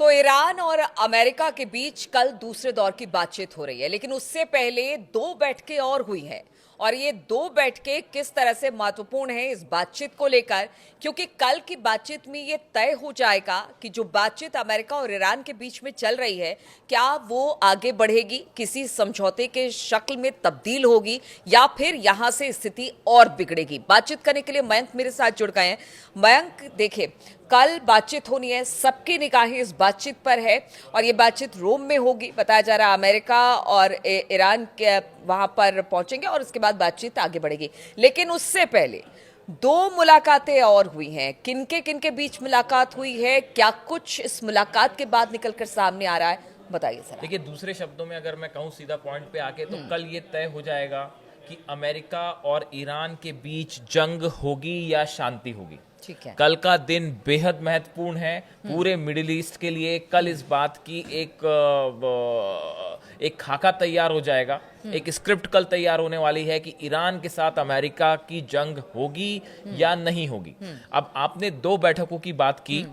तो ईरान और अमेरिका के बीच कल दूसरे दौर की बातचीत हो रही है, लेकिन उससे पहले दो बैठकें और हुई हैं। और ये दो बैठकें किस तरह से महत्वपूर्ण है इस बातचीत को लेकर, क्योंकि कल की बातचीत में ये तय हो जाएगा कि जो बातचीत अमेरिका और ईरान के बीच में चल रही है, क्या वो आगे बढ़ेगी, किसी समझौते के शक्ल में तब्दील होगी, या फिर यहां से स्थिति और बिगड़ेगी। बातचीत करने के लिए मयंक मेरे साथ जुड़ गए हैं। मयंक, देखिए, कल बातचीत होनी है, सबकी निगाहें इस बातचीत पर है और ये बातचीत रोम में होगी। बताया जा रहा है अमेरिका और ईरान के वहां पर पहुंचेंगे और उसके बाद बातचीत आगे बढ़ेगी। लेकिन उससे पहले दो मुलाकातें और हुई हैं। किनके बीच मुलाकात हुई है, क्या कुछ इस मुलाकात के बाद निकलकर सामने आ रहा है, बताइए सर। देखिए, दूसरे शब्दों में अगर मैं कहूँ सीधा पॉइंट पे आके, तो कल ये तय हो जाएगा कि अमेरिका और ईरान के बीच जंग होगी या शांति होगी। ठीक है। कल का दिन बेहद महत्वपूर्ण है पूरे मिडिल ईस्ट के लिए। कल इस बात की एक खाका तैयार हो जाएगा, एक स्क्रिप्ट कल तैयार होने वाली है कि ईरान के साथ अमेरिका की जंग होगी या नहीं होगी। अब आपने दो बैठकों की बात की।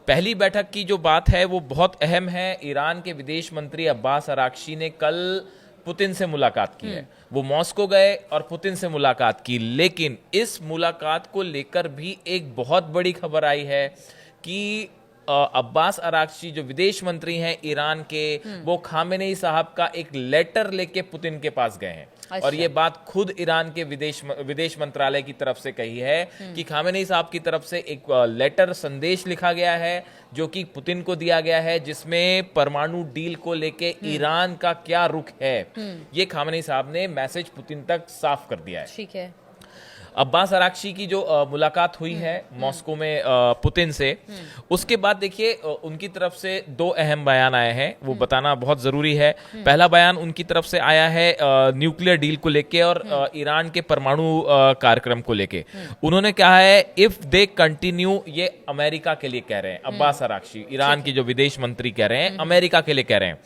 पहली बैठक की जो बात है वो बहुत अहम है। ईरान के विदेश मंत्री अब्बास अराक्ची ने कल पुतिन से मुलाकात की है। वो मॉस्को गए और पुतिन से मुलाकात की। लेकिन इस मुलाकात को लेकर भी एक बहुत बड़ी खबर आई है कि अब्बास अराक्ची जो विदेश मंत्री हैं ईरान के, वो खामेनेई साहब का एक लेटर लेके पुतिन के पास गए हैं। अच्छा। और ये बात खुद ईरान के विदेश मंत्रालय की तरफ से कही है कि खामेनेई साहब की तरफ से एक लेटर, संदेश लिखा गया है जो कि पुतिन को दिया गया है, जिसमें परमाणु डील को लेके ईरान का क्या रुख है, ये खामेनेई साहब ने मैसेज पुतिन तक साफ कर दिया है। ठीक है। अब्बास अराक्ची की जो मुलाकात हुई है मॉस्को में पुतिन से, उसके बाद देखिए उनकी तरफ से दो अहम बयान आए हैं, वो बताना बहुत जरूरी है। पहला बयान उनकी तरफ से आया है न्यूक्लियर डील को लेके और ईरान के परमाणु कार्यक्रम को लेके। उन्होंने कहा है इफ दे कंटिन्यू, ये अमेरिका के लिए कह रहे हैं अब्बास अराक्ची, ईरान की जो विदेश मंत्री कह रहे हैं, अमेरिका के लिए कह रहे हैं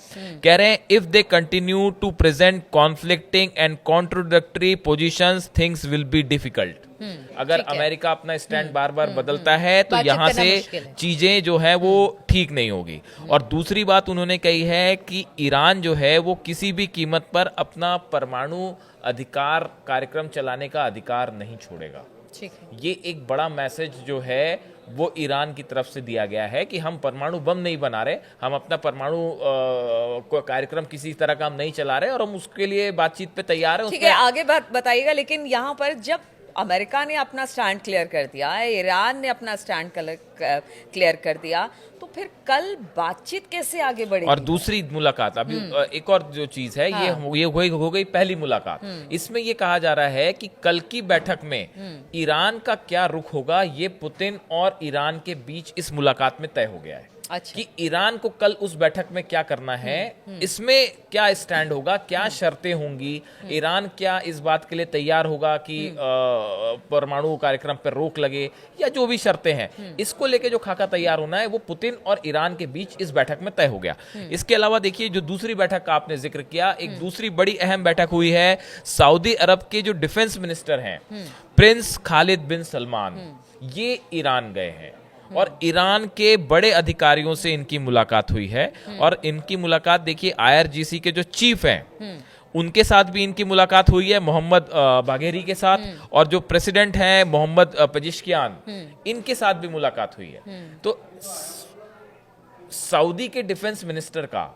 if they continue to present conflicting and contradictory positions, things will be difficult. अगर अमेरिका अपना स्टैंड बार बार बदलता है तो यहाँ से चीजें जो है वो ठीक नहीं होगी। और दूसरी बात उन्होंने कही है कि ईरान जो है वो किसी भी कीमत पर अपना परमाणु अधिकार कार्यक्रम चलाने का अधिकार नहीं छोड़ेगा। ठीक है। ये एक बड़ा मैसेज जो है वो ईरान की तरफ से दिया गया है कि हम परमाणु बम नहीं बना रहे, हम अपना परमाणु कार्यक्रम किसी तरह का हम नहीं चला रहे और हम उसके लिए बातचीत पे तैयार हैं। ठीक है, आगे बात बताइएगा। लेकिन यहाँ पर जब अमेरिका ने अपना स्टैंड क्लियर कर दिया, ईरान ने अपना स्टैंड क्लियर कर दिया, तो फिर कल बातचीत कैसे आगे बढ़ेगी? और दूसरी मुलाकात अभी एक और जो चीज है, हाँ। ये हो गई पहली मुलाकात। इसमें ये कहा जा रहा है कि कल की बैठक में ईरान का क्या रुख होगा, ये पुतिन और ईरान के बीच इस मुलाकात में तय हो गया है। अच्छा। कि ईरान को कल उस बैठक में क्या करना है, इसमें क्या स्टैंड होगा, क्या शर्तें होंगी, ईरान क्या इस बात के लिए तैयार होगा कि परमाणु कार्यक्रम पर रोक लगे, या जो भी शर्तें हैं, इसको लेके जो खाका तैयार होना है वो पुतिन और ईरान के बीच इस बैठक में तय हो गया। इसके अलावा देखिए, जो दूसरी बैठक का आपने जिक्र किया, एक दूसरी बड़ी अहम बैठक हुई है। सऊदी अरब के जो डिफेंस मिनिस्टर हैं प्रिंस खालिद बिन सलमान, ये ईरान गए हैं और ईरान के बड़े अधिकारियों से इनकी मुलाकात हुई है। और इनकी मुलाकात देखिए IRGC के जो चीफ हैं उनके साथ भी इनकी मुलाकात हुई है, मोहम्मद बाघेरी के साथ, और जो प्रेसिडेंट हैं मोहम्मद पेजिशकियान, इनके साथ भी मुलाकात हुई है। तो सऊदी के डिफेंस मिनिस्टर का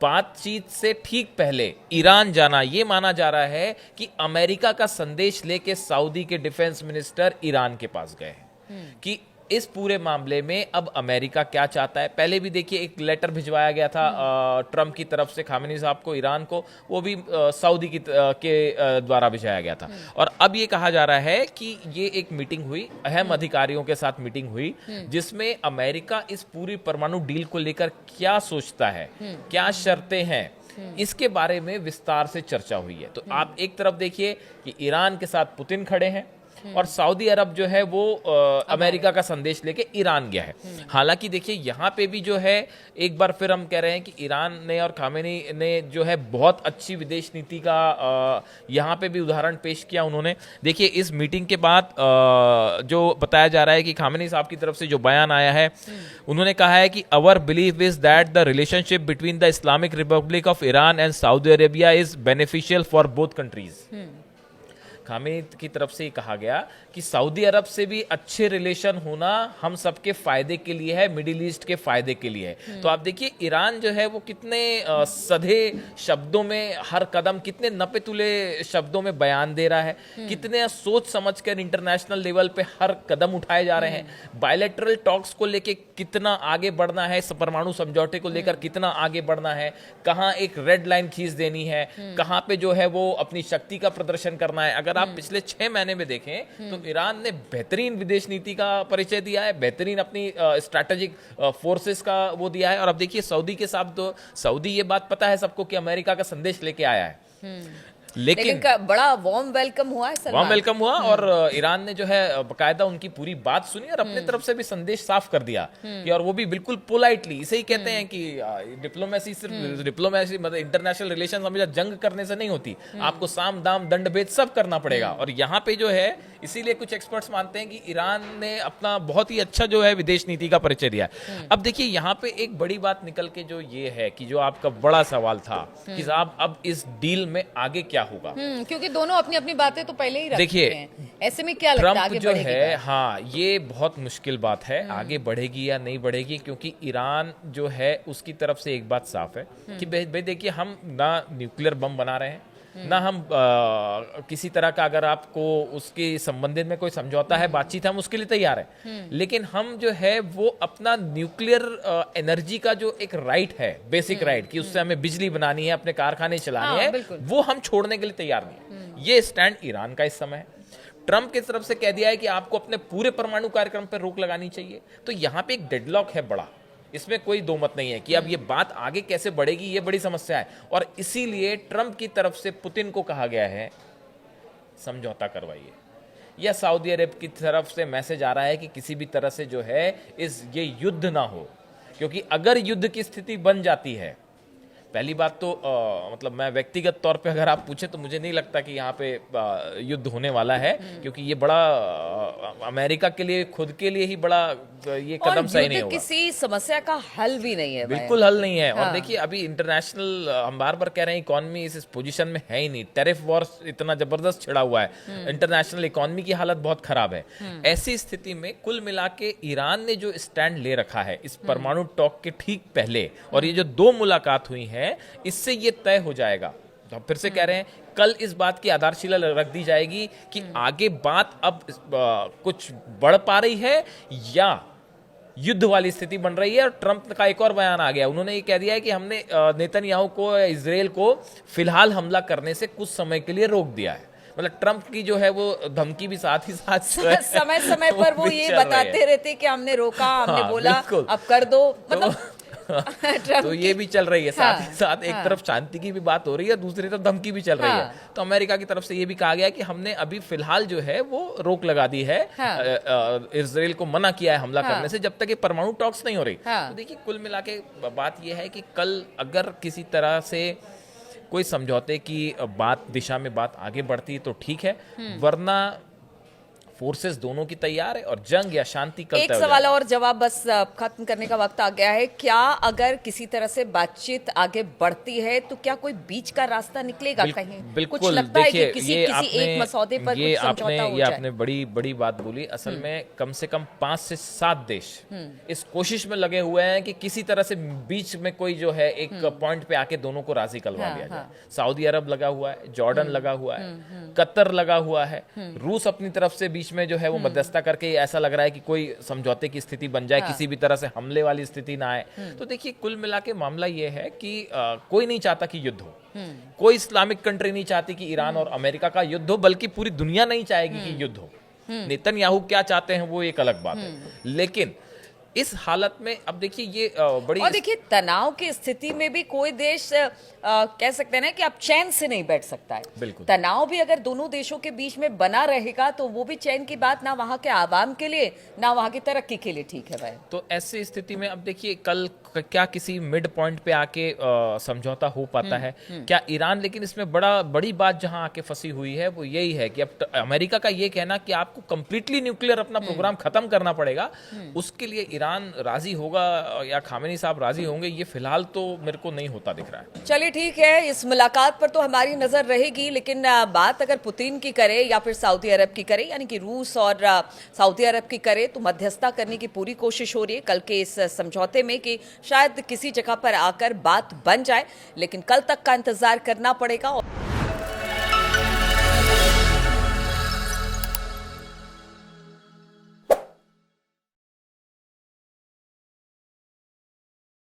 बातचीत से ठीक पहले ईरान जाना, यह माना जा रहा है कि अमेरिका का संदेश लेके सऊदी के डिफेंस मिनिस्टर ईरान के पास गए हैं कि इस पूरे मामले में अब अमेरिका क्या चाहता है। पहले भी देखिए एक लेटर भिजवाया गया था ट्रंप की तरफ से खामेनी साहब को, ईरान को, वो भी सऊदी के द्वारा भिजवाया गया था। और अब ये कहा जा रहा है कि ये एक मीटिंग हुई, अहम अधिकारियों के साथ मीटिंग हुई, जिसमें अमेरिका इस पूरी परमाणु डील को लेकर क्या सोचता है, क्या शर्तें हैं, इसके बारे में विस्तार से चर्चा हुई है। तो आप एक तरफ देखिए कि ईरान के साथ पुतिन खड़े हैं और सऊदी अरब जो है वो अमेरिका का संदेश लेके ईरान गया है। हालांकि देखिए यहाँ पे भी जो है एक बार फिर हम कह रहे हैं कि ईरान ने और खामेनी ने जो है बहुत अच्छी विदेश नीति का यहाँ पे भी उदाहरण पेश किया उन्होंने। देखिए इस मीटिंग के बाद जो बताया जा रहा है कि खामेनी साहब की तरफ से जो बयान आया है, उन्होंने कहा है कि our believe is that the relationship between the Islamic Republic of Iran and Saudi Arabia is beneficial for both countries. Khamenei की तरफ से कहा गया कि सऊदी अरब से भी अच्छे रिलेशन होना हम सबके फायदे के लिए है, मिडिल ईस्ट के फायदे के लिए है। तो आप देखिए ईरान जो है वो कितने सधे शब्दों में हर कदम, कितने नपे तुले शब्दों में बयान दे रहा है, कितने सोच समझकर इंटरनेशनल लेवल पे हर कदम उठाए जा रहे हैं। बायलैटरल टॉक्स को लेके कितना आगे बढ़ना है, परमाणु समझौते को लेकर कितना आगे बढ़ना है, कहाँ एक रेड लाइन खींच देनी है, कहाँ पे जो है वो अपनी शक्ति का प्रदर्शन करना है। अगर आप पिछले 6 महीने में देखें तो ईरान ने बेहतरीन विदेश नीति का परिचय दिया है, बेहतरीन अपनी स्ट्रैटेजिक फोर्सेस का वो दिया है। और अब देखिए सऊदी के साथ तो सऊदी ये बात पता है सबको कि अमेरिका का संदेश लेके आया है, लेकिन बड़ा वार्म वेलकम हुआ है, वार्म वेलकम हुआ और ईरान ने जो है बकायदा उनकी पूरी बात सुनी और अपने तरफ से भी संदेश साफ कर दिया कि, और वो भी बिल्कुल पोलाइटली। इसे ही कहते हैं कि डिप्लोमेसी सिर्फ डिप्लोमेसी मतलब इंटरनेशनल रिलेशन हमेशा जंग करने से नहीं होती, आपको साम दाम दंड भेद सब करना पड़ेगा। और यहाँ पे जो है इसीलिए कुछ एक्सपर्ट्स मानते हैं कि ईरान ने अपना बहुत ही अच्छा जो है विदेश नीति का परिचय दिया है। अब देखिए यहाँ पे एक बड़ी बात निकल के जो ये है कि जो आपका बड़ा सवाल था कि साहब अब इस डील में आगे क्या होगा, क्योंकि दोनों अपनी अपनी बातें तो पहले ही रख देखिए चुके हैं। ऐसे में क्या लगता है ट्रंप आगे जो बढ़ेगी है, बात? हाँ ये बहुत मुश्किल बात है, आगे बढ़ेगी या नहीं बढ़ेगी, क्योंकि ईरान जो है उसकी तरफ से एक बात साफ है कि भाई देखिए हम ना न्यूक्लियर बम बना रहे हैं, ना हम किसी तरह का अगर आपको उसके संबंधित में कोई समझौता है, बातचीत है, हम उसके लिए तैयार है, लेकिन हम जो है वो अपना न्यूक्लियर एनर्जी का जो एक राइट है, बेसिक राइट कि उससे हमें बिजली बनानी है, अपने कारखाने चलाने हैं, वो हम छोड़ने के लिए तैयार नहीं। ये स्टैंड ईरान का इस समय है। ट्रंप की तरफ से कह दिया है कि आपको अपने पूरे परमाणु कार्यक्रम पर रोक लगानी चाहिए। तो यहाँ पे एक डेडलॉक है बड़ा, इसमें कोई दो मत नहीं है कि अब ये बात आगे कैसे बढ़ेगी, ये बड़ी समस्या है। और इसीलिए ट्रंप की तरफ से पुतिन को कहा गया है समझौता करवाइए, या सऊदी अरब की तरफ से मैसेज आ रहा है कि किसी भी तरह से जो है ये युद्ध ना हो, क्योंकि अगर युद्ध की स्थिति बन जाती है, पहली बात तो मतलब मैं व्यक्तिगत तौर पे अगर आप पूछे तो मुझे नहीं लगता कि यहाँ पे युद्ध होने वाला है, क्योंकि ये बड़ा अमेरिका के लिए, खुद के लिए ही बड़ा ये कदम सही नहीं होगा। किसी समस्या का हल भी नहीं है, बिल्कुल हल नहीं है। हाँ। और देखिए अभी इंटरनेशनल हम बार बार कह रहे हैं इकोनॉमी इस पोजीशन में है ही नहीं, टैरिफ वॉर इतना जबरदस्त छिड़ा हुआ है, इंटरनेशनल इकोनॉमी की हालत बहुत खराब है। ऐसी स्थिति में कुल मिला के ईरान ने जो स्टैंड ले रखा है इस परमाणु टॉक के ठीक पहले, और ये जो 2 मुलाकात हुई है, इससे ये तय हो जाएगा। तो फिर से कह रहे हैं कल इस बात की आधारशिला रख दी जाएगी कि आगे बात अब कुछ बढ़ पा रही है या युद्ध वाली स्थिति बन रही है। और ट्रंप का एक और बयान आ गया, उन्होंने ये कह दिया है कि हमने नेतन्याहू को, इजराइल को फिलहाल हमला करने से कुछ समय के लिए रोक दिया है। मतलब ट्रंप की जो है वो धमकी भी साथ ही साथ समय समय पर वो ये बताते रहते कि हमने रोका, हमने बोला अब कर दो, मतलब तो ये भी चल रही है साथ ही साथ। एक तरफ शांति की भी बात हो रही है, दूसरी तरफ धमकी भी चल रही है। तो अमेरिका की तरफ से ये भी कहा गया कि हमने अभी फिलहाल जो है वो रोक लगा दी है, इजराइल को मना किया है हमला करने से, जब तक ये परमाणु टॉक्स नहीं हो रही। तो देखिए कुल मिला के बात ये है कि कल अगर किसी तरह से कोई समझौते की दिशा में बात आगे बढ़ती है तो ठीक है, वरना फोर्सेस दोनों की तैयार है और जंग या शांति कल एक सवाल और जवाब, बस खत्म करने का वक्त आ गया है। क्या अगर किसी तरह से बातचीत आगे बढ़ती है तो क्या कोई बीच का रास्ता निकलेगा कहीं? बिल्कुल, कुछ लगता है कि किसी एक मसौदे पर कुछ समझौता हो जाए? आपने बड़ी बड़ी बात बोली। असल में कम से कम 5 से 7 देश इस कोशिश में लगे हुए हैं कि किसी तरह से बीच में कोई जो है एक पॉइंट पे आके दोनों को राजी करवा दिया जाए। सऊदी अरब लगा हुआ है, जॉर्डन लगा हुआ है, कतर लगा हुआ है, रूस अपनी तरफ से बीच में जो है वो मध्यस्थता करके ऐसा लग रहा है कि कोई समझौते की स्थिति बन जाए, किसी भी तरह से हमले वाली स्थिति ना आए। तो देखिए कुल मिला के मामला ये है कि कोई नहीं चाहता कि युद्ध हो, कोई इस्लामिक कंट्री नहीं चाहती कि ईरान और अमेरिका का युद्ध हो, बल्कि पूरी दुनिया नहीं चाहेगी कि युद्ध हो। नेतन्याहू क्या चाहते हैं वो एक अलग बात है, लेकिन इस हालत में अब देखिए ये बड़ी और देखिए तनाव की स्थिति में भी कोई देश कह सकते हैं ना कि आप चैन से नहीं बैठ सकता है। बिल्कुल। तनाव भी अगर दोनों देशों के बीच में बना रहेगा तो वो भी चैन की बात ना वहां के आवाम के लिए ना वहां की तरक्की के लिए ठीक है भाई। तो ऐसी स्थिति में अब देखिए कल क्या किसी मिड पॉइंट पे आके समझौता हो पाता है क्या ईरान? लेकिन इसमें बड़ी बात जहां आके फंसी हुई है वो यही है कि अब अमेरिका का ये कहना कि आपको कंप्लीटली न्यूक्लियर अपना प्रोग्राम खत्म करना पड़ेगा, उसके लिए ईरान राजी होगा या खामेनी साहब राजी होंगे, ये फिलहाल तो मेरे को नहीं होता दिख रहा है। चलिए ठीक है, इस मुलाकात पर तो हमारी नजर रहेगी, लेकिन बात अगर पुतिन की करे या फिर सऊदी अरब की करे, यानी कि रूस और सऊदी अरब की करे, तो मध्यस्थता करने की पूरी कोशिश हो रही है कल के इस समझौते में कि शायद किसी जगह पर आकर बात बन जाए, लेकिन कल तक का इंतजार करना पड़ेगा।